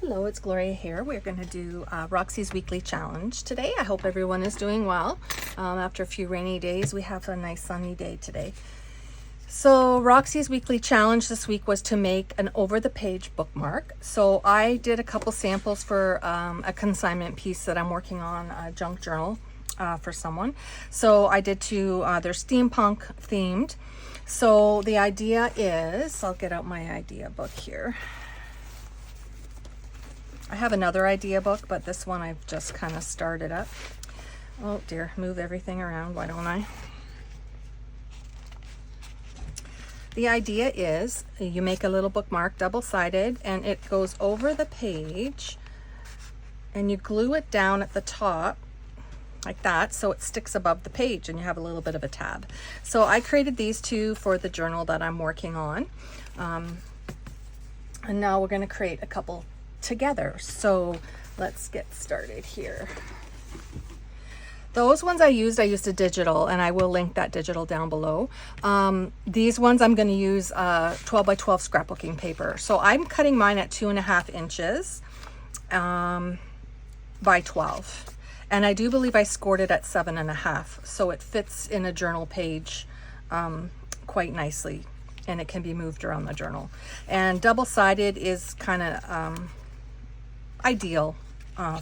Hello, it's Gloria here. We're going to do Roxy's weekly challenge today. I hope everyone is doing well. After a few rainy days, we have a nice sunny day today. So Roxy's weekly challenge this week was to make an over-the-page bookmark. So I did a couple samples for a consignment piece that I'm working on, a junk journal for someone. So I did two, they're steampunk themed. So the idea is, I'll get out my idea book here. I have another idea book, but this one I've just kind of started up. Oh dear, move everything around, why don't I? The idea is you make a little bookmark, double-sided, and it goes over the page, and you glue it down at the top like that so it sticks above the page and you have a little bit of a tab. So I created these two for the journal that I'm working on. And now we're going to create a couple together. So let's get started here. Those ones I used a digital, and I will link that digital down below. These ones I'm going to use 12 by 12 scrapbooking paper. So I'm cutting mine at 2.5 inches by 12. And I do believe I scored it at 7.5. So it fits in a journal page quite nicely, and it can be moved around the journal. And double-sided is kind of ideal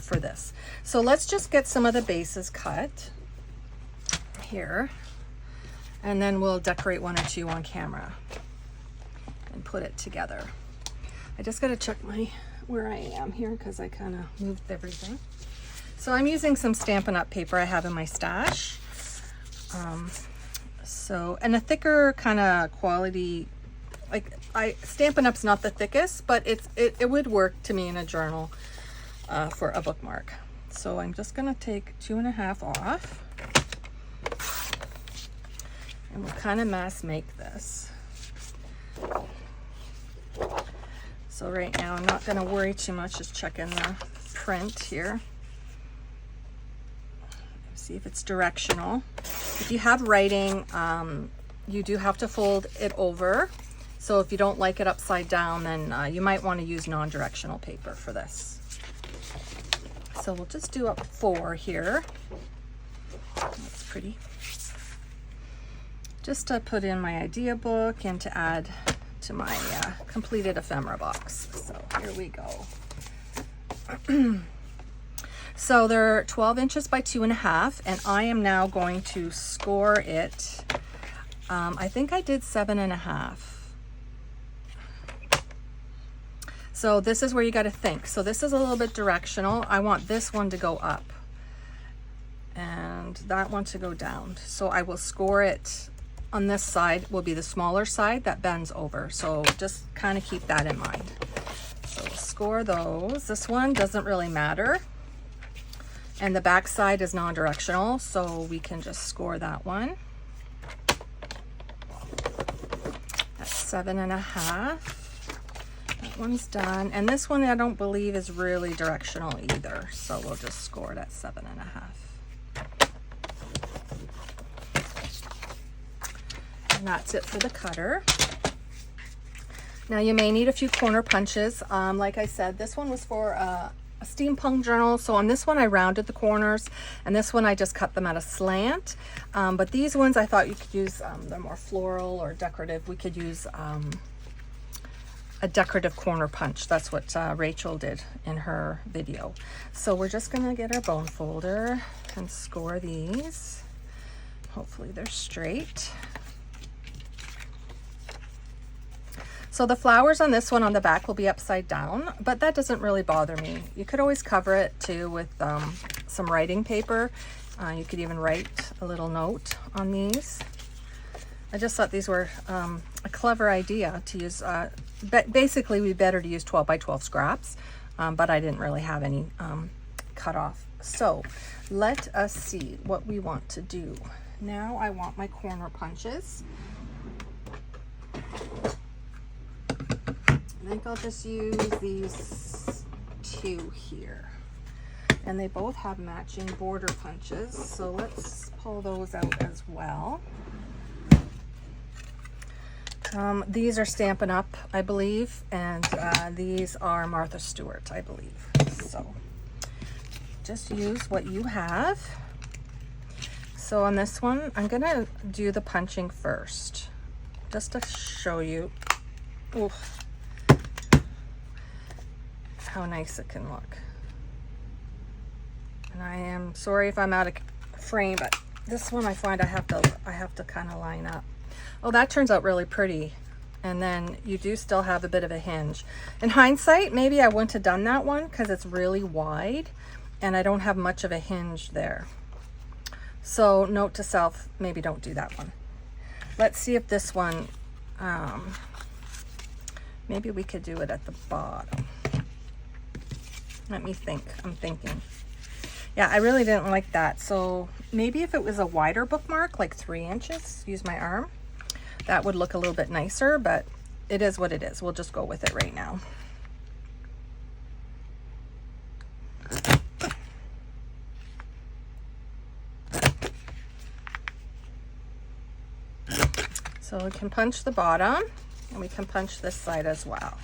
for this. So let's just get some of the bases cut here, and then we'll decorate one or two on camera and put it together. I just got to check where I am here because I kind of moved everything. So I'm using some Stampin' Up paper I have in my stash. And a thicker kind of quality, like Stampin' Up's not the thickest, but it would work to me in a journal for a bookmark. So I'm just going to take 2.5 off, and we'll kind of mass make this. So right now I'm not going to worry too much, just checking the print here. See if it's directional. If you have writing, you do have to fold it over. So if you don't like it upside down, then you might want to use non-directional paper for this. So we'll just do up 4 here. That's pretty. Just to put in my idea book and to add to my completed ephemera box. So here we go. So they're 12 inches by 2.5, and I am now going to score it. I think I did 7.5. So this is where you got to think. So this is a little bit directional. I want this one to go up and that one to go down. So I will score it on this side, will be the smaller side that bends over. So just kind of keep that in mind. So we'll score those. This one doesn't really matter. And the back side is non-directional, so we can just score that one. That's 7.5. That one's done. And this one I don't believe is really directional either, so we'll just score it at 7.5. And that's it for the cutter. Now you may need a few corner punches. Like I said, this one was for a steampunk journal. So on this one I rounded the corners, and this one I just cut them at a slant. But these ones I thought you could use, they're more floral or decorative. We could use a decorative corner punch. That's what Rachel did in her video. So we're just gonna get our bone folder and score these. Hopefully they're straight. So the flowers on this one on the back will be upside down, but that doesn't really bother me. You could always cover it too with some writing paper. You could even write a little note on these. I just thought these were a clever idea to use. Basically, we better to use 12 by 12 scraps, but I didn't really have any cut off. So let us see what we want to do. Now I want my corner punches. I think I'll just use these 2 here. And they both have matching border punches, so let's pull those out as well. These are Stampin' Up, I believe, and these are Martha Stewart, I believe. So just use what you have. So on this one, I'm gonna do the punching first, just to show you how nice it can look. And I am sorry if I'm out of frame, but this one I find I have to kind of line up. Oh, that turns out really pretty. And then you do still have a bit of a hinge. In hindsight, maybe I wouldn't have done that one because it's really wide and I don't have much of a hinge there. So note to self, maybe don't do that one. Let's see if this one, maybe we could do it at the bottom. Let me think, I'm thinking. Yeah, I really didn't like that. So maybe if it was a wider bookmark, like 3 inches, use my arm, that would look a little bit nicer, but it is what it is. We'll just go with it right now. So we can punch the bottom and we can punch this side as well.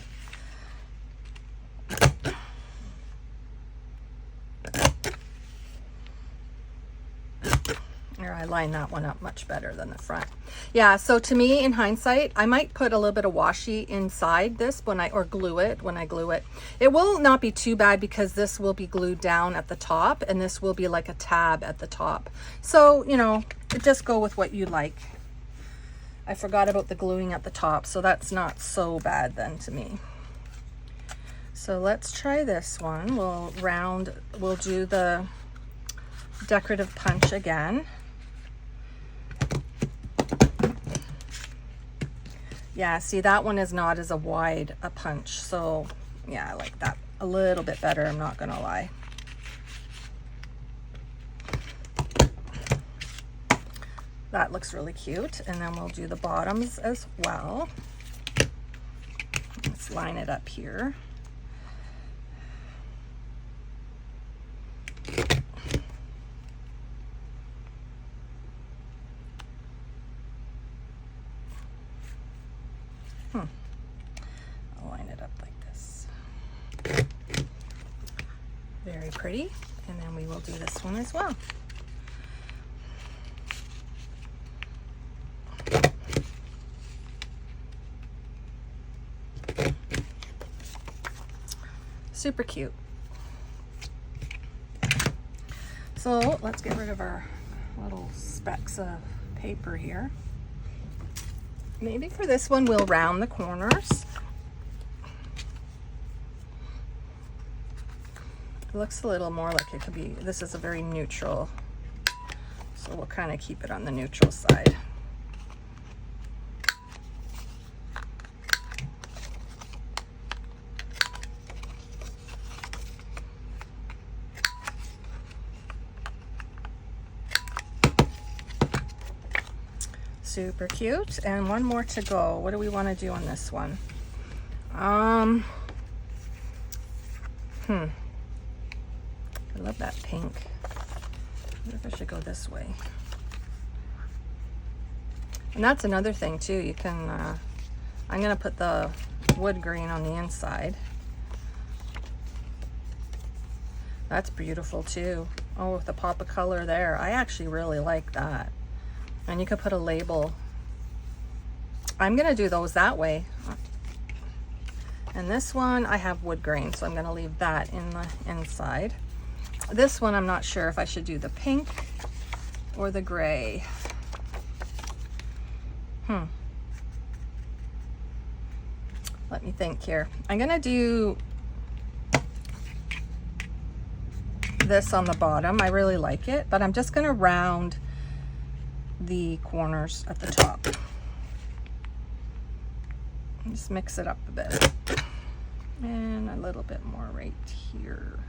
There, I line that one up much better than the front. Yeah, so to me, in hindsight, I might put a little bit of washi inside this or glue it when I glue it. It will not be too bad because this will be glued down at the top and this will be like a tab at the top. So, you know, just go with what you like. I forgot about the gluing at the top, so that's not so bad then to me. So let's try this one. We'll do the decorative punch again. Yeah, see, that one is not as wide a punch. So yeah, I like that a little bit better, I'm not gonna lie. That looks really cute. And then we'll do the bottoms as well. Let's line it up here. I'll line it up like this. Very pretty. And then we will do this one as well. Super cute. So let's get rid of our little specks of paper here. Maybe for this one we'll round the corners. It looks a little more like it could be, this is a very neutral, so we'll kind of keep it on the neutral side. Super cute. And one more to go. What do we want to do on this one? I love that pink. I wonder if I should go this way. And that's another thing too. You can, I'm going to put the wood green on the inside. That's beautiful too. Oh, with the pop of color there. I actually really like that. And you could put a label. I'm gonna do those that way. And this one, I have wood grain, so I'm gonna leave that in the inside. This one, I'm not sure if I should do the pink or the gray. Let me think here. I'm gonna do this on the bottom. I really like it, but I'm just gonna round the corners at the top. Just mix it up a bit. And a little bit more right here.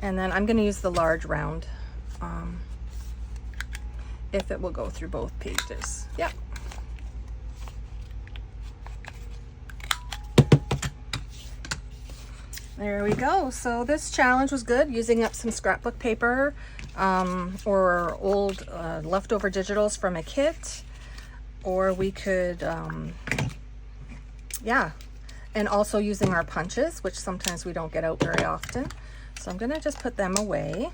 And then I'm going to use the large round if it will go through both pages. Yep. There we go. So this challenge was good, using up some scrapbook paper or old leftover digitals from a kit. or we could, yeah, and also using our punches, which sometimes we don't get out very often. So I'm gonna just put them away.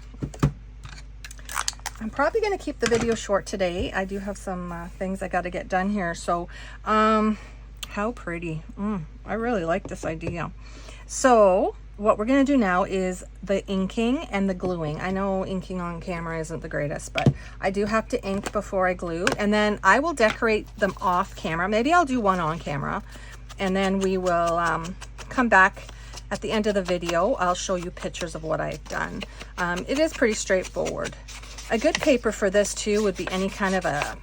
I'm probably gonna keep the video short today. I do have some things I gotta get done here. So, how pretty. I really like this idea. So what we're going to do now is the inking and the gluing. I know inking on camera isn't the greatest, but I do have to ink before I glue, and then I will decorate them off camera. Maybe I'll do one on camera, and then we will come back at the end of the video. I'll show you pictures of what I've done. It is pretty straightforward. A good paper for this too would be any kind of a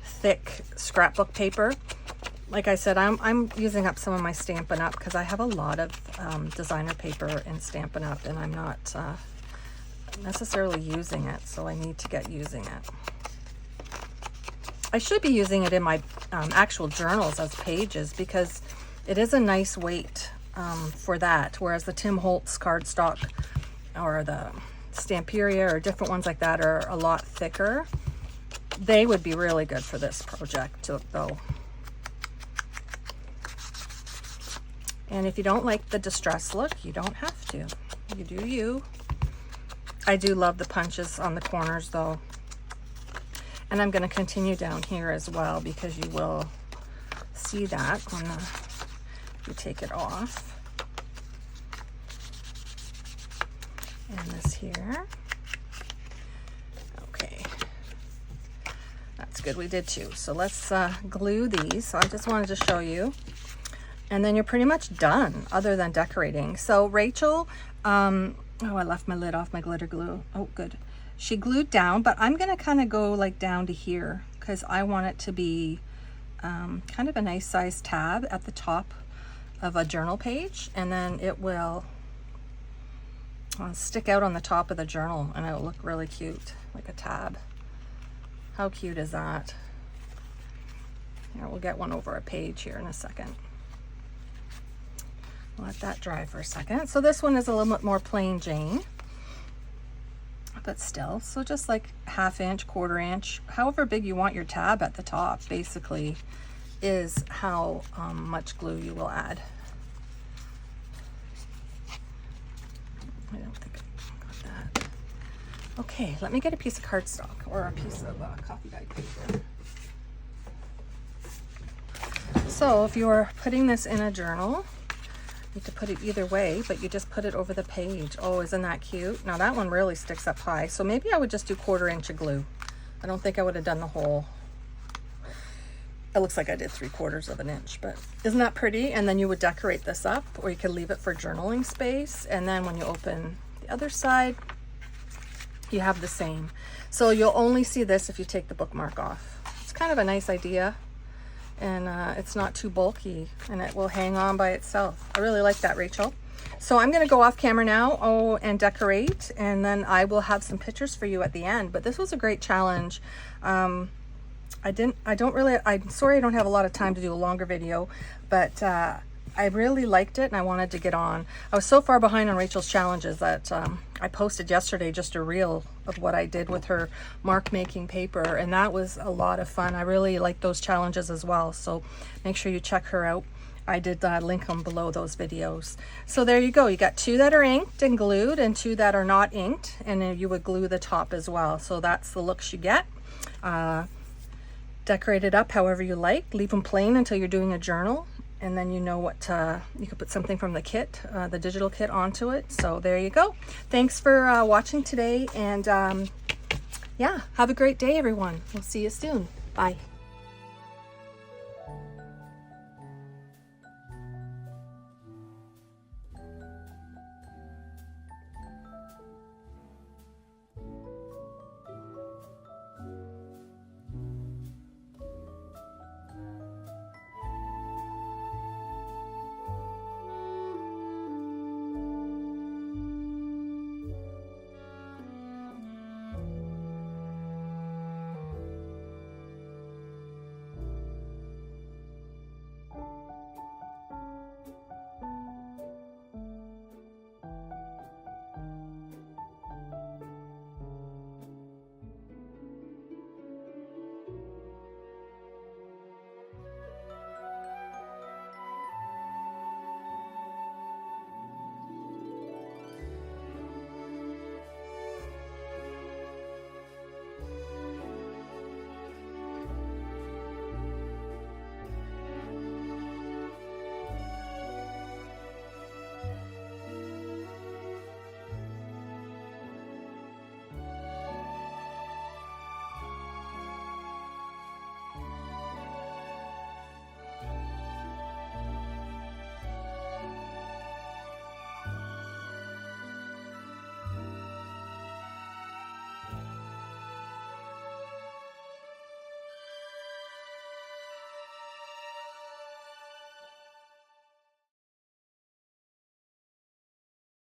thick scrapbook paper. Like I said, I'm using up some of my Stampin' Up! Because I have a lot of designer paper in Stampin' Up! And I'm not necessarily using it, so I need to get using it. I should be using it in my actual journals as pages, because it is a nice weight for that, whereas the Tim Holtz cardstock or the Stamperia or different ones like that are a lot thicker. They would be really good for this project though. And if you don't like the distress look, you don't have to. You do you. I do love the punches on the corners though. And I'm going to continue down here as well, because you will see that when you take it off. And this here. Okay. That's good. We did two. So let's glue these. So I just wanted to show you. And then you're pretty much done, other than decorating. So Rachel, oh, I left my lid off my glitter glue. Oh, good. She glued down, but I'm gonna kind of go like down to here, because I want it to be kind of a nice size tab at the top of a journal page, and then it will stick out on the top of the journal, and it'll look really cute, like a tab. How cute is that? Here, we'll get one over a page here in a second. Let that dry for a second. So this one is a little bit more plain Jane, but still, so just like 1/2 inch, 1/4 inch, however big you want your tab at the top, basically, is how much glue you will add. I don't think I got that. Okay, let me get a piece of cardstock or a piece of coffee dyed paper. So if you're putting this in a journal, you could put it either way, but you just put it over the page. Oh, isn't that cute? Now that one really sticks up high, so maybe I would just do 1/4 inch of glue. I don't think I would have done the whole. It looks like I did 3/4 of an inch, but isn't that pretty? And then you would decorate this up, or you could leave it for journaling space, and then when you open the other side, you have the same. So you'll only see this if you take the bookmark off. It's kind of a nice idea. And it's not too bulky, and it will hang on by itself. I really like that, Rachel. So I'm going to go off camera now and decorate, and then I will have some pictures for you at the end. But this was a great challenge. I'm sorry I don't have a lot of time to do a longer video, but I really liked it, and I wanted to get on. I was so far behind on Rachel's challenges that I posted yesterday just a reel of what I did with her mark making paper, and that was a lot of fun. I really like those challenges as well, so make sure you check her out. I did link them below those videos. So there you go. You got 2 that are inked and glued, and 2 that are not inked, and then you would glue the top as well. So that's the looks you get. Decorate it up however you like. Leave them plain until you're doing a journal, and then you know what you could put something from the kit, the digital kit, onto it. So there you go. Thanks for watching today, and yeah, have a great day, everyone. We'll see you soon. Bye.